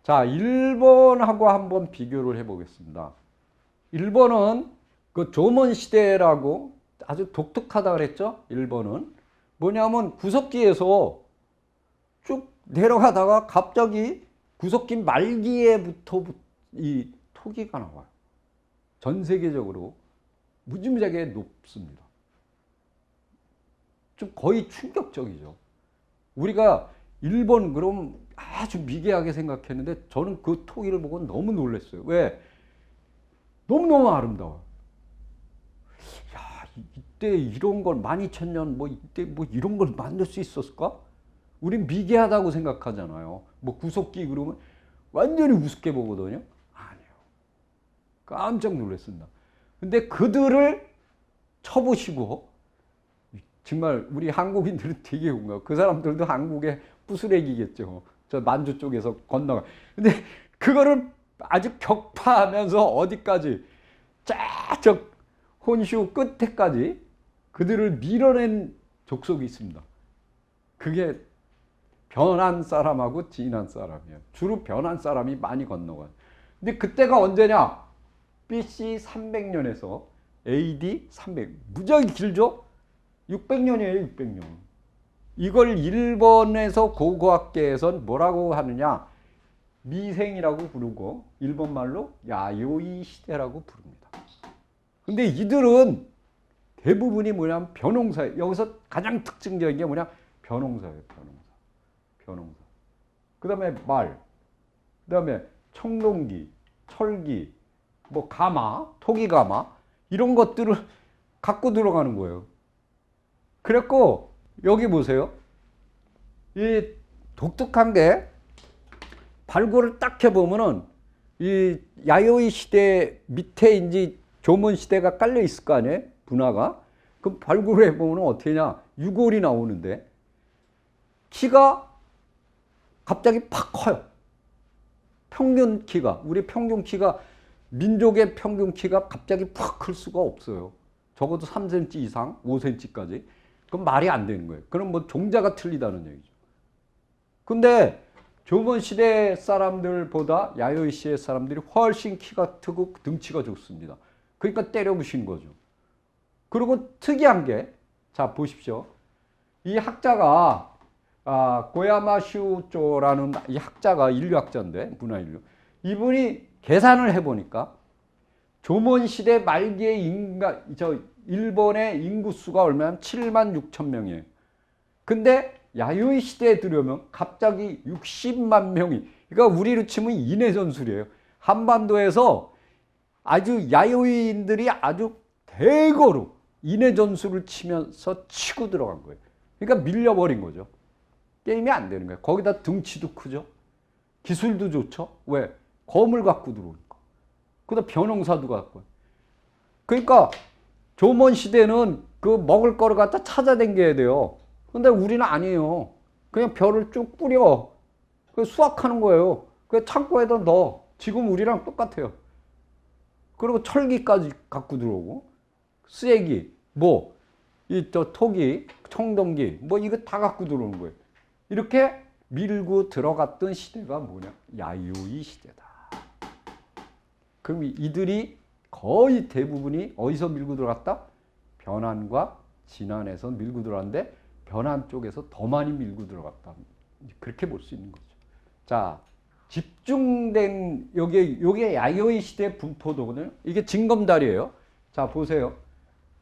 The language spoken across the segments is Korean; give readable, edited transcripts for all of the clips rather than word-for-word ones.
자, 일본하고 한번 비교를 해보겠습니다. 일본은 그 조먼 시대라고 아주 독특하다 그랬죠? 일본은 뭐냐면 구석기에서 쭉 내려가다가 갑자기 구석기 말기에부터 이 토기가 나와요. 전 세계적으로 무지무지하게 높습니다. 좀 거의 충격적이죠. 우리가 일본 그럼 아주 미개하게 생각했는데 저는 그 토기를 보고 너무 놀랐어요. 왜? 너무너무 아름다워요. 야, 이때 이런 걸 12,000년 뭐 이때 뭐 이런 걸 만들 수 있었을까? 우린 미개하다고 생각하잖아요. 뭐 구석기 그러면 완전히 우습게 보거든요. 아니에요. 깜짝 놀랐습니다. 근데 그들을 쳐보시고 정말 우리 한국인들은 되게 뭔가 그 사람들도 한국의 부스레기겠죠. 저 만주 쪽에서 건너가. 근데 그거를 아주 격파하면서 어디까지 쫙저 혼슈 끝에까지 그들을 밀어낸 족속이 있습니다. 그게 변한 사람하고 진한 사람이에요. 주로 변한 사람이 많이 건너가요. 근데 그때가 언제냐? BC 300년에서 AD 300. 무지하게 길죠? 600년이에요, 600년. 이걸 일본에서 고고학계에선 뭐라고 하느냐? 미생이라고 부르고 일본말로 야요이 시대라고 부릅니다. 근데 이들은 대부분이 뭐냐면 벼농사예요. 여기서 가장 특징적인 게 뭐냐? 벼농사예요, 벼농사. 그 다음에 말, 그 다음에 청동기, 철기, 뭐 가마, 토기가마 이런 것들을 갖고 들어가는 거예요. 그랬고 여기 보세요. 이 독특한 게 발굴을 딱 해보면은 이 야요이 시대 밑에 이제 조문 시대가 깔려 있을 거 아니에요? 분화가. 그럼 발굴을 해보면 어떻게 냐? 유골이 나오는데 키가 갑자기 팍 커요. 평균 키가, 우리 평균 키가, 민족의 평균 키가 갑자기 팍 클 수가 없어요. 적어도 3cm 이상, 5cm까지. 그럼 말이 안 되는 거예요. 그럼 뭐 종자가 틀리다는 얘기죠. 근데 조선 시대 사람들보다 야요이 시대 사람들이 훨씬 키가 크고 등치가 좋습니다. 그러니까 때려 부신 거죠. 그리고 특이한 게, 자 보십시오. 이 학자가 고야마 슈조라는 이 학자가 인류학자인데, 문화인류. 이분이 계산을 해보니까 조선 시대 말기의 일본의 인구수가 얼마냐면 76,000명이에요. 근데 야요이 시대에 들어오면 갑자기 60만 명이, 그러니까 우리로 치면 인해전술이에요. 한반도에서 아주 야요이인들이 아주 대거로 인해전술을 치면서 치고 들어간 거예요. 그러니까 밀려버린 거죠. 게임이 안 되는 거예요. 거기다 등치도 크죠. 기술도 좋죠. 왜? 검을 갖고 들어오니까. 그다음 변형사도 갖고. 그러니까 조선 시대는 그 먹을 거를 갖다 찾아다녀야 돼요. 근데 우리는 아니에요. 그냥 벼를 쭉 뿌려. 그 수확하는 거예요. 그 창고에다 넣어. 지금 우리랑 똑같아요. 그리고 철기까지 갖고 들어오고, 쓰레기, 뭐, 토기, 청동기, 뭐 이거 다 갖고 들어오는 거예요. 이렇게 밀고 들어갔던 시대가 뭐냐? 야요이 시대다. 그럼 이들이 거의 대부분이 어디서 밀고 들어갔다? 변환과 진환에서 밀고 들어갔는데 변환 쪽에서 더 많이 밀고 들어갔다. 그렇게 볼 수 있는 거죠. 자, 집중된 요게 야요이 시대 분포도거든요. 이게 징검다리예요. 자, 보세요.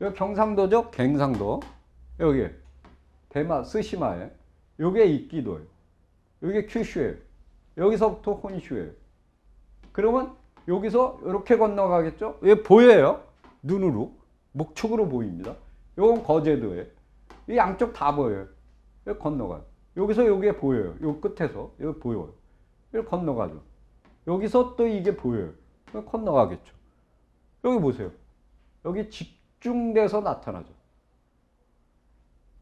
여기 경상도죠? 갱상도. 여기 대마 스시마에. 요게 이끼도예요. 요게 큐슈예요. 여기서부터 혼슈예요. 그러면 여기서 이렇게 건너가겠죠? 왜 보여요? 눈으로. 목축으로 보입니다. 요건 거제도예요. 이 양쪽 다 보여요. 여기 건너가요. 여기서 여기에 보여요. 요 끝에서 여기 보여요. 여기 건너가죠. 여기서 또 이게 보여요. 여기 건너가겠죠. 여기 보세요. 여기 집중돼서 나타나죠.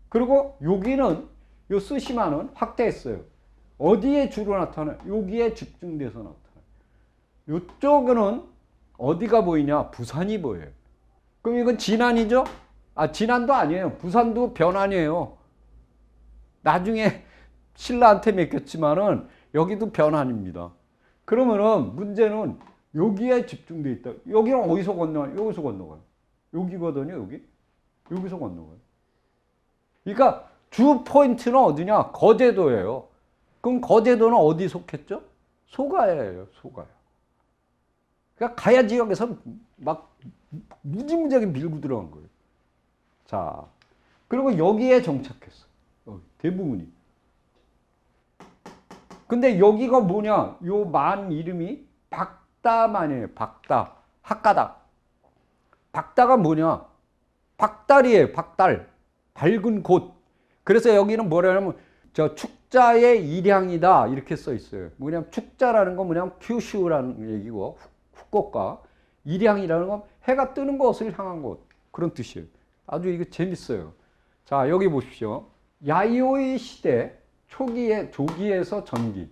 그리고 여기는 요 쓰시마는 확대했어요. 어디에 주로 나타나요? 여기에 집중돼서 나타나요. 이쪽은 어디가 보이냐? 부산이 보여요. 그럼 이건 진안이죠? 진안도 아니에요. 부산도 변환이에요. 나중에 신라한테 맡겼지만은 여기도 변환입니다. 그러면은 문제는 여기에 집중돼 있다. 여기는 어디서 건너요? 여기서 건너가요. 여기거든요, 여기. 여기서 건너가요. 그러니까 주 포인트는 어디냐? 거제도예요. 그럼 거제도는 어디 속했죠? 소가야예요, 소가야. 그러니까 가야 지역에서 막 무지무지하게 밀고 들어간 거예요. 자, 그리고 여기에 정착했어. 대부분이. 근데 여기가 뭐냐? 요 만 이름이 박다만이에요. 박다. 학가다. 박다가 뭐냐? 박달이에요. 박달. 밝은 곳. 그래서 여기는 뭐라냐면 저 축자의 일향이다 이렇게 써 있어요. 뭐냐면 축자라는 건 뭐냐면 큐슈라는 얘기고 후쿠오카. 일향이라는 건 해가 뜨는 곳을 향한 곳. 그런 뜻이에요. 아주 이거 재밌어요. 자, 여기 보십시오. 야요이 시대 초기에 조기에서 전기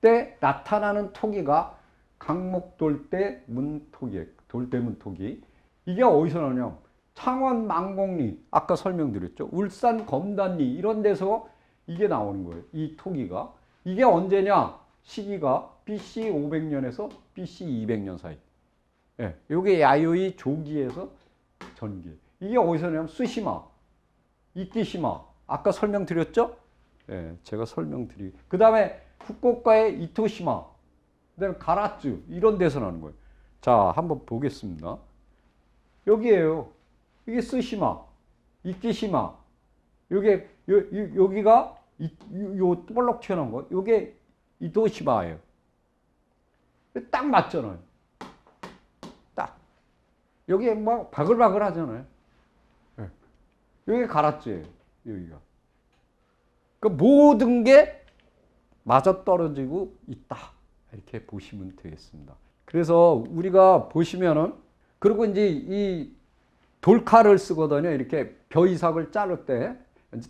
때 나타나는 토기가 강목돌대 문토기, 돌대문토기. 이게 어디서 나오냐? 창원 망곡리, 아까 설명드렸죠. 울산 검단리 이런 데서 이게 나오는 거예요. 이 토기가. 이게 언제냐? 시기가 BC 500년에서 BC 200년 사이. 예, 요게 야요이 조기에서 전기. 이게 어디서 나오냐면 쓰시마, 이끼시마. 아까 설명드렸죠? 예, 제가 그 다음에 후쿠오카의 이토시마, 그 다음에 가라츠 이런 데서 나는 거예요. 자, 한번 보겠습니다. 여기에요. 이게 쓰시마, 이끼시마. 여기가 요 볼록 튀어나온 거. 요게 이토시마예요. 딱 맞잖아요. 딱. 여기 막 바글바글 하잖아요. 예. 여기 가라츠예요. 여기가. 그 모든 게 맞아떨어지고 있다. 이렇게 보시면 되겠습니다. 그래서 우리가 보시면은, 그리고 이제 이 돌칼을 쓰거든요. 이렇게 벼이삭을 자를 때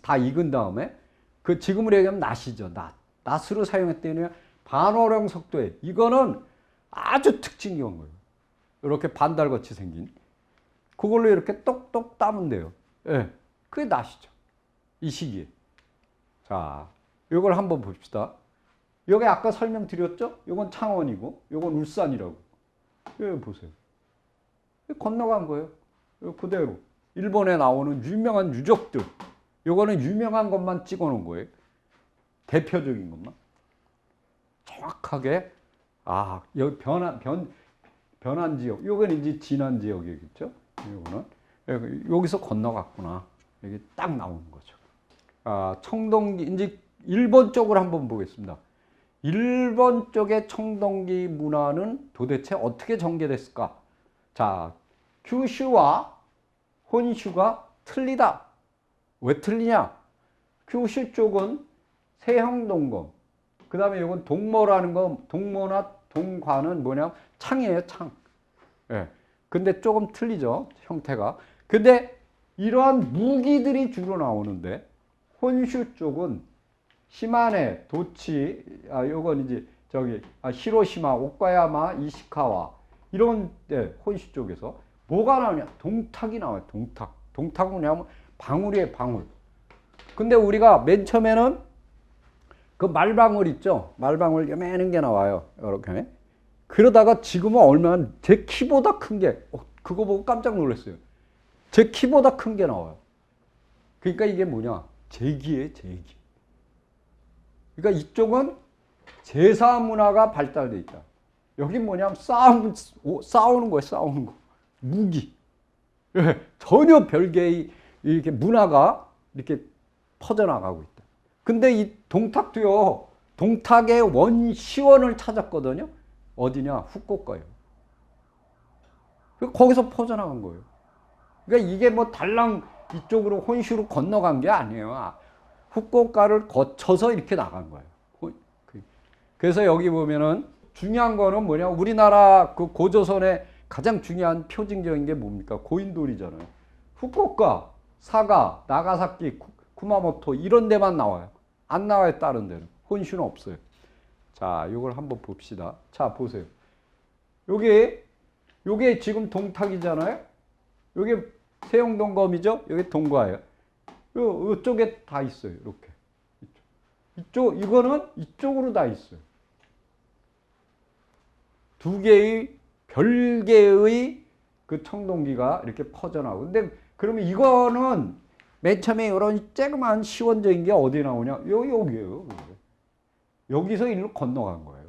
다 익은 다음에 그 지금으로 얘기하면 낫이죠. 낫으로 사용했더니 반월형 석도에 이거는 아주 특징이 온 거예요. 이렇게 반달같이 생긴 그걸로 이렇게 똑똑 따면 돼요. 예, 그게 낫이죠. 이 시기에. 자, 이걸 한번 봅시다. 여기 아까 설명드렸죠? 이건 창원이고, 이건 울산이라고. 여기 보세요. 건너간 거예요. 그대로. 일본에 나오는 유명한 유적들. 이거는 유명한 것만 찍어 놓은 거예요. 대표적인 것만. 정확하게, 여기 변한 지역. 이건 이제 진한 지역이겠죠? 이거는. 여기서 건너갔구나. 여기 딱 나오는 거죠. 청동기, 이제 일본 쪽을 한번 보겠습니다. 일본 쪽의 청동기 문화는 도대체 어떻게 전개됐을까? 자, 규슈와 혼슈가 틀리다. 왜 틀리냐? 규슈 쪽은 세형동검. 그 다음에 이건 동모라는 거, 동모나 동과는 뭐냐? 창이에요, 창. 예. 근데 조금 틀리죠, 형태가. 근데 이러한 무기들이 주로 나오는데, 혼슈 쪽은 시마네, 도치, 요건 이제 히로시마, 오카야마, 이시카와 이런 혼슈 쪽에서 뭐가 나오냐? 동탁이 나와요. 동탁. 동탁은 뭐냐면 방울이에요, 방울. 근데 우리가 맨 처음에는 그 말방울 있죠? 말방울 요만한 게 나와요. 이렇게. 그러다가 지금은 얼마나 제 키보다 큰 게, 그거 보고 깜짝 놀랐어요. 제 키보다 큰 게 나와요. 그러니까 이게 뭐냐? 제기예요, 제기. 그러니까 이쪽은 제사 문화가 발달돼 있다. 여기 뭐냐면 싸우는 거예요, 싸우는 거. 무기. 전혀 별개의 이렇게 문화가 이렇게 퍼져나가고 있다. 근데 이 동탁도요, 동탁의 원시원을 찾았거든요. 어디냐? 후쿠오카예요. 거기서 퍼져나간 거예요. 그러니까 이게 뭐 달랑 이쪽으로 혼슈로 건너간 게 아니에요. 후쿠오카를 거쳐서 이렇게 나간 거예요. 그래서 여기 보면은 중요한 거는 뭐냐? 우리나라 그 고조선의 가장 중요한 표징적인 게 뭡니까? 고인돌이잖아요. 후쿠오카, 사가, 나가사키, 쿠마모토 이런 데만 나와요. 안 나와요, 다른 데는. 혼슈는 없어요. 자, 이걸 한번 봅시다. 자, 보세요. 요게 지금 동탁이잖아요. 요게 세용동검이죠. 여기 동과예요. 이쪽에 다 있어요. 이렇게. 이거는 이쪽으로 다 있어요. 두 개의 별개의 그 청동기가 이렇게 퍼져나오고. 근데 그러면 이거는 맨 처음에 이런 쬐그만 시원적인 게 어디 나오냐? 여기에요. 여기서 일로 건너간 거예요.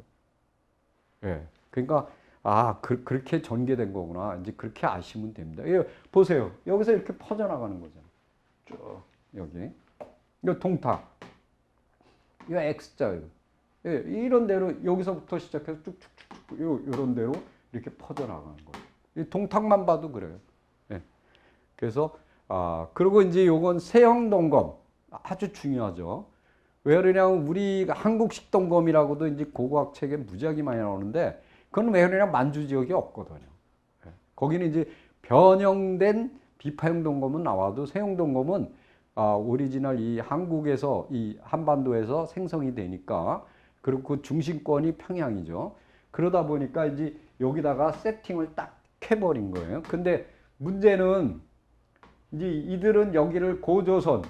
예. 그러니까 그렇게 전개된 거구나. 이제 그렇게 아시면 됩니다. 예, 보세요. 여기서 이렇게 퍼져나가는 거잖아요. 쭉 여기. 이거 동탁. 이거 X자예요. 예, 이런 대로 여기서부터 시작해서 쭉쭉쭉 이런 대로 이렇게 퍼져나가는 거예요. 이 동탁만 봐도 그래요. 예. 그래서 그리고 이제 요건 세형 동검 아주 중요하죠. 왜 그러냐면 우리 한국식 동검이라고도 이제 고고학 책에 무지하게 많이 나오는데 그건 왜 그러냐면 만주 지역이 없거든요. 예. 거기는 이제 변형된 비파형 동검은 나와도 세형 동검은 오리지널 이 한국에서 이 한반도에서 생성이 되니까 그리고 그 중심권이 평양이죠. 그러다 보니까 이제 여기다가 세팅을 딱 해버린 거예요. 근데 문제는 이제 이들은 여기를 고조선,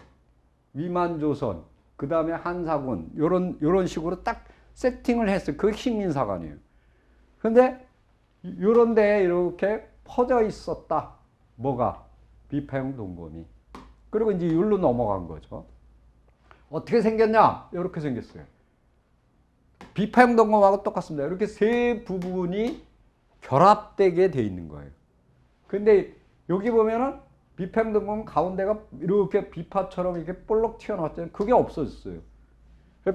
위만조선, 그 다음에 한사군 요런 식으로 딱 세팅을 했어요. 그게 식민사관이에요. 근데 요런 데에 이렇게 퍼져 있었다. 뭐가? 비파형 동검이. 그리고 이제 여기로 넘어간 거죠. 어떻게 생겼냐? 이렇게 생겼어요. 비파형 동검하고 똑같습니다. 이렇게 세 부분이 결합되게 돼 있는 거예요. 근데 여기 보면은 비파형 동검 가운데가 이렇게 비파처럼 이렇게 볼록 튀어나왔잖아요. 그게 없어졌어요.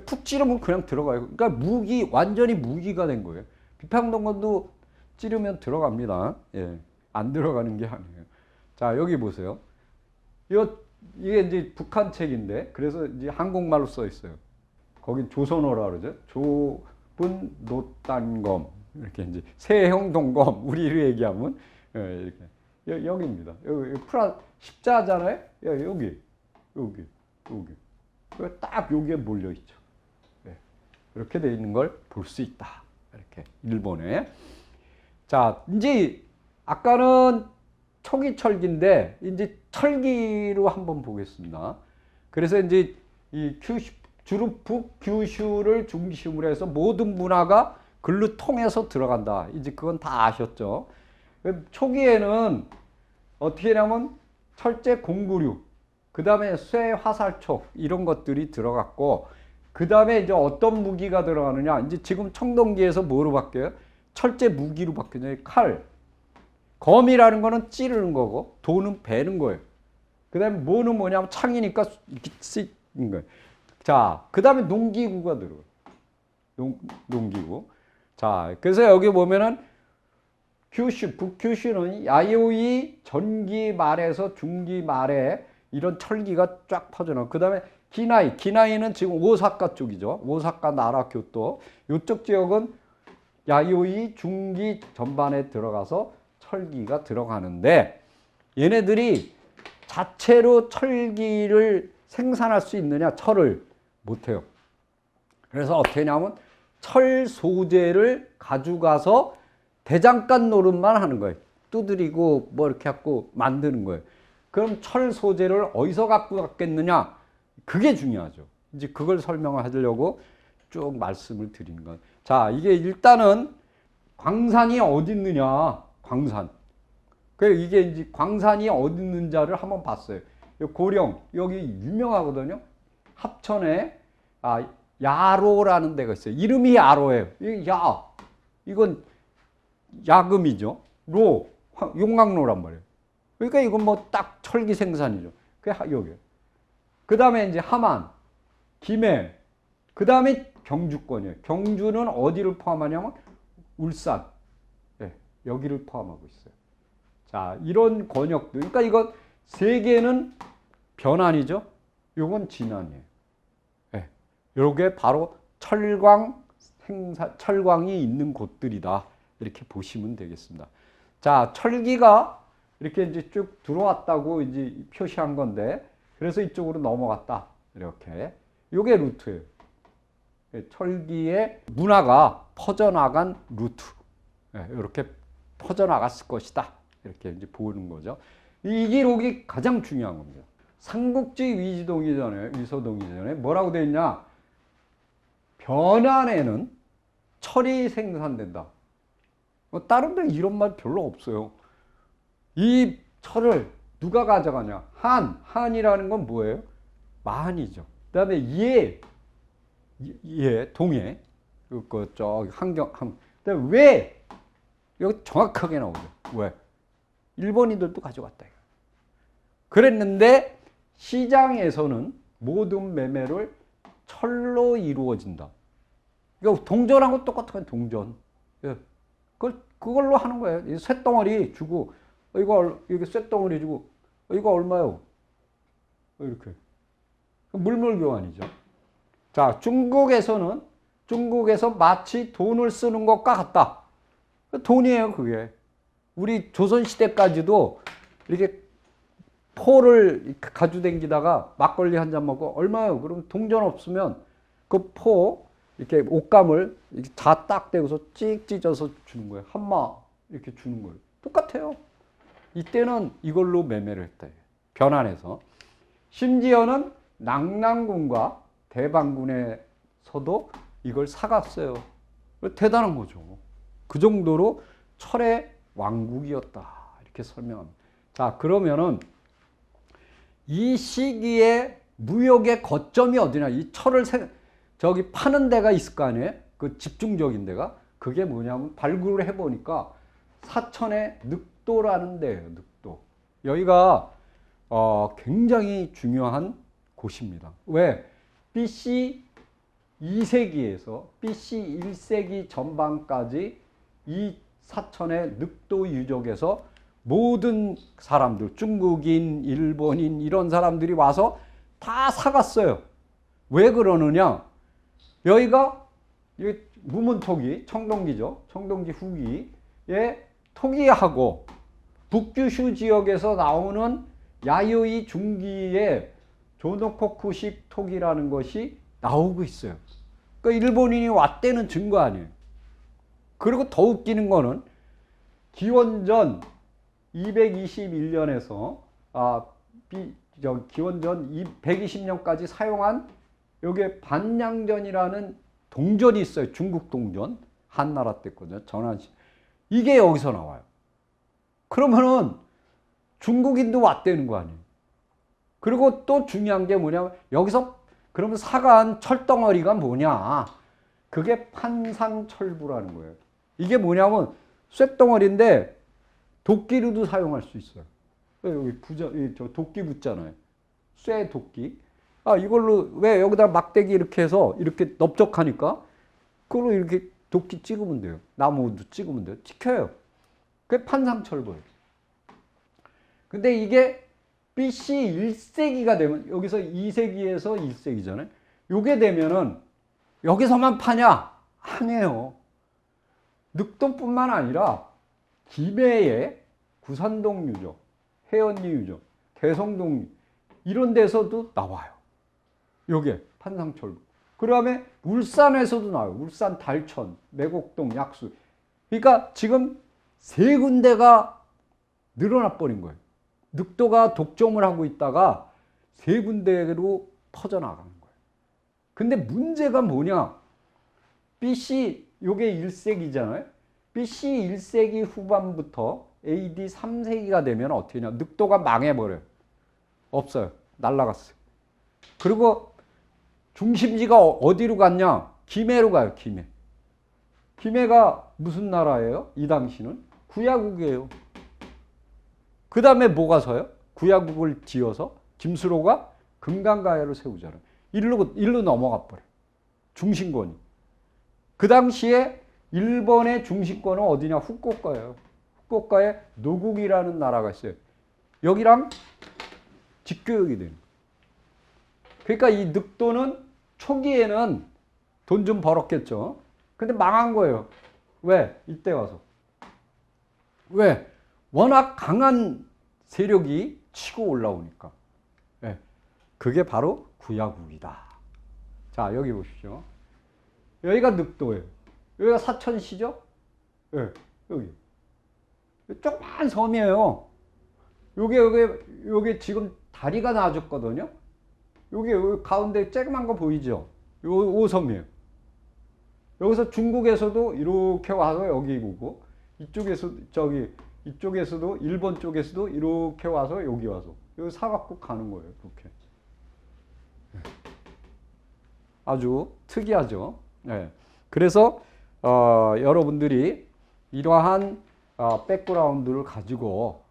푹 찌르면 그냥 들어가요. 그러니까 완전히 무기가 된 거예요. 비파형 동검도 찌르면 들어갑니다. 예. 안 들어가는 게 아니에요. 자, 여기 보세요. 이게 이제 북한 책인데, 그래서 이제 한국말로 써 있어요. 거긴 조선어라 그러죠. 좁은 노단검. 이렇게 이제 세형 동검. 우리로 얘기하면, 이렇게. 여기입니다. 여기 십자잖아요? 여기. 딱 여기에 몰려있죠. 네. 이렇게 돼 있는 걸 볼 수 있다. 이렇게. 일본에. 자, 이제, 아까는 초기 철기인데, 이제 철기로 한번 보겠습니다. 그래서 이제 이 주로 북규슈를 중심으로 해서 모든 문화가 글로 통해서 들어간다. 이제 그건 다 아셨죠? 초기에는 어떻게 하냐면 철제 공구류, 그 다음에 쇠 화살촉 이런 것들이 들어갔고, 그 다음에 이제 어떤 무기가 들어가느냐? 이제 지금 청동기에서 뭐로 바뀌어요? 철제 무기로 바뀌어요. 칼. 검이라는 거는 찌르는 거고, 도는 베는 거예요. 그 다음에 뭐는 뭐냐면 창이니까 이렇게 쓰는 거예요. 자, 그 다음에 농기구가 들어가요. 농기구. 자, 그래서 여기 보면은 북큐슈는 야요이 전기 말에서 중기 말에 이런 철기가 쫙 퍼져나가고, 그 다음에 기나이는 지금 오사카 쪽이죠. 오사카 나라 교토. 이쪽 지역은 야요이 중기 전반에 들어가서 철기가 들어가는데, 얘네들이 자체로 철기를 생산할 수 있느냐? 철을 못해요. 그래서 어떻게 하냐면 철 소재를 가져가서 대장간 노릇만 하는 거예요. 두드리고 뭐 이렇게 갖고 만드는 거예요. 그럼 철 소재를 어디서 갖고 갔겠느냐? 그게 중요하죠. 이제 그걸 설명을 하려고 쭉 말씀을 드리는 거예요. 자, 이게 일단은 광산이 어디 있느냐? 광산. 그래서 이게 이제 광산이 어디 있는지를 한번 봤어요. 고령, 여기 유명하거든요. 합천에 야로라는 데가 있어요. 이름이 야로예요. 이건 야금이죠. 용광로란 말이에요. 그러니까 이건 뭐 딱 철기 생산이죠. 그게 여기. 그 다음에 이제 함안, 김해, 그 다음에 경주권이에요. 경주는 어디를 포함하냐면 울산, 여기를 포함하고 있어요. 자, 이런 권역도, 그러니까 이건 세 개는 변환이죠. 이건 진안이에요. 요게 바로 철광이 있는 곳들이다. 이렇게 보시면 되겠습니다. 자, 철기가 이렇게 이제 쭉 들어왔다고 이제 표시한 건데, 그래서 이쪽으로 넘어갔다. 이렇게. 요게 루트예요. 철기의 문화가 퍼져나간 루트. 이렇게 퍼져나갔을 것이다. 이렇게 이제 보는 거죠. 이 기록이 가장 중요한 겁니다. 삼국지 위서동이잖아요. 뭐라고 되어 있냐? 변환에는 철이 생산된다. 다른 데 이런 말 별로 없어요. 이 철을 누가 가져가냐? 한이라는 건 뭐예요? 만이죠. 그 다음에 동해. 그다음에 왜? 여기 정확하게 나오죠. 왜? 일본인들도 가져갔다. 그랬는데 시장에서는 모든 매매를 철로 이루어진다. 이거 동전하고 똑같은 동전. 예. 그걸로 하는 거예요. 이 쇳덩어리 주고, 이게 쇳덩어리 주고, 이거 얼마요? 이렇게. 물물교환이죠. 자, 중국에서 마치 돈을 쓰는 것과 같다. 돈이에요, 그게. 우리 조선시대까지도 이렇게 포를 가지고 다니다가 막걸리 한 잔 먹고 얼마요? 그럼 동전 없으면 그 포, 이렇게 옷감을 이렇게 다 딱 대고서 찍 찢어서 주는 거예요. 한마 이렇게 주는 거예요. 똑같아요. 이때는 이걸로 매매를 했다. 변환해서. 심지어는 낙랑군과 대방군에서도 이걸 사갔어요. 대단한 거죠. 그 정도로 철의 왕국이었다. 이렇게 설명합니다. 자, 그러면은 이 시기에 무역의 거점이 어디냐? 이 철을 저기 파는 데가 있을 거 아니에요? 그 집중적인 데가. 그게 뭐냐면 발굴을 해보니까 사천의 늑도라는 데예요. 늑도. 여기가 굉장히 중요한 곳입니다. 왜? BC 2세기에서 BC 1세기 전반까지 이 사천의 늑도 유적에서 모든 사람들, 중국인, 일본인 이런 사람들이 와서 다 사갔어요. 왜 그러느냐? 여기가 무문토기, 청동기죠. 청동기 후기에 토기하고 북규슈 지역에서 나오는 야요이 중기의 조노코쿠식 토기라는 것이 나오고 있어요. 그러니까 일본인이 왔다는 증거 아니에요. 그리고 더 웃기는 거는 기원전 221년에서 기원전 120년까지 사용한 여기에 반량전이라는 동전이 있어요. 중국 동전. 한나라 때거든요. 전환시. 이게 여기서 나와요. 그러면은 중국인도 왔다는 거 아니에요. 그리고 또 중요한 게 뭐냐면 여기서 그러면 사간 철덩어리가 뭐냐. 그게 판상철부라는 거예요. 이게 뭐냐면 쇳덩어리인데 도끼로도 사용할 수 있어요. 여기 저 도끼 붙잖아요. 쇠 도끼. 이걸로 왜 여기다 막대기 이렇게 해서 이렇게 넓적하니까 그걸로 이렇게 도끼 찍으면 돼요. 나무도 찍으면 돼요. 찍혀요. 그게 판상철부예요. 근데 이게 BC 1세기가 되면 여기서 2세기에서 1세기잖아요. 요게 되면은 여기서만 파냐? 아니에요. 늑도뿐만 아니라 김해의 구산동 유적, 해언리 유적, 대성동 이런 데서도 나와요. 요게 판상철부. 그 다음에 울산에서도 나와요. 울산 달천, 매곡동, 약수. 그러니까 지금 세 군데가 늘어나 버린 거예요. 늑도가 독점을 하고 있다가 세 군데로 퍼져나가는 거예요. 근데 문제가 뭐냐? BC, 요게 1세기잖아요. BC 1세기 후반부터 AD 3세기가 되면 어떻게 되냐? 늑도가 망해버려요. 없어요. 날라갔어요. 그리고 중심지가 어디로 갔냐? 김해로 가요. 김해. 김해가 무슨 나라예요? 이 당시는? 구야국이에요. 그 다음에 뭐가 서요? 구야국을 지어서 김수로가 금강가야를 세우잖아요. 일로 넘어가 버려요. 중심권이. 그 당시에 일본의 중심권은 어디냐? 후쿠오카예요. 후쿠오카에 노국이라는 나라가 있어요. 여기랑 직교역이 되는 거예요. 그러니까 이 늑도는 초기에는 돈 좀 벌었겠죠. 근데 망한 거예요. 왜? 이때 와서. 왜? 워낙 강한 세력이 치고 올라오니까. 네. 그게 바로 구야국이다. 자, 여기 보십시오. 여기가 늑도예요. 여기가 사천시죠? 네. 여기. 조그만 섬이에요. 요게 지금 다리가 나와줬거든요. 여기 가운데 쬐그만 거 보이죠? 요 섬이에요. 여기서 중국에서도 이렇게 와서 여기 오고, 이쪽에서 이쪽에서도 일본 쪽에서도 이렇게 와서 여기 와서 여기 사갖고 가는 거예요. 그렇게. 아주 특이하죠. 네. 그래서 여러분들이 이러한 백그라운드를 가지고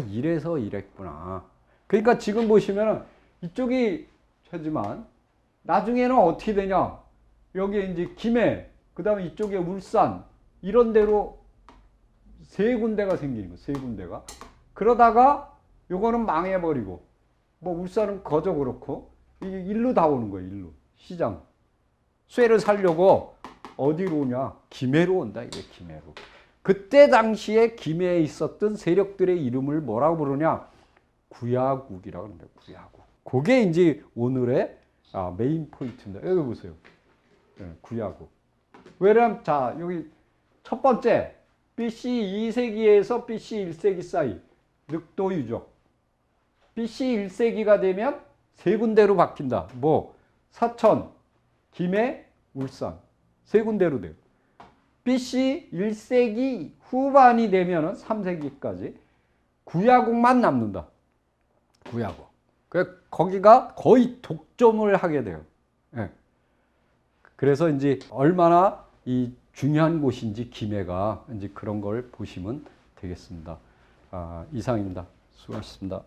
이래서 이랬구나. 그러니까 지금 보시면은 이쪽이 최지만 나중에는 어떻게 되냐? 여기 이제 김해, 그다음에 이쪽에 울산 이런 데로 세 군데가 생기는 거, 세 군데가. 그러다가 요거는 망해버리고, 뭐 울산은 거저 그렇고 이게 일로 다 오는 거예요. 일로 시장. 쇠를 살려고 어디로 오냐? 김해로 온다. 이게 김해로. 그때 당시에 김해에 있었던 세력들의 이름을 뭐라고 부르냐? 구야국이라고 합니다. 구야국. 그게 이제 오늘의 메인 포인트입니다. 여기 보세요. 네, 구야국. 왜냐면 자 여기 첫 번째 BC 2세기에서 BC 1세기 사이 늑도 유적. BC 1세기가 되면 세 군데로 바뀐다. 뭐 사천, 김해, 울산 세 군데로 돼요. BC 1세기 후반이 되면은 3세기까지 구야국만 남는다. 구야국. 거기가 거의 독점을 하게 돼요. 네. 그래서 이제 얼마나 이 중요한 곳인지 김해가 이제 그런 걸 보시면 되겠습니다. 이상입니다. 수고하셨습니다.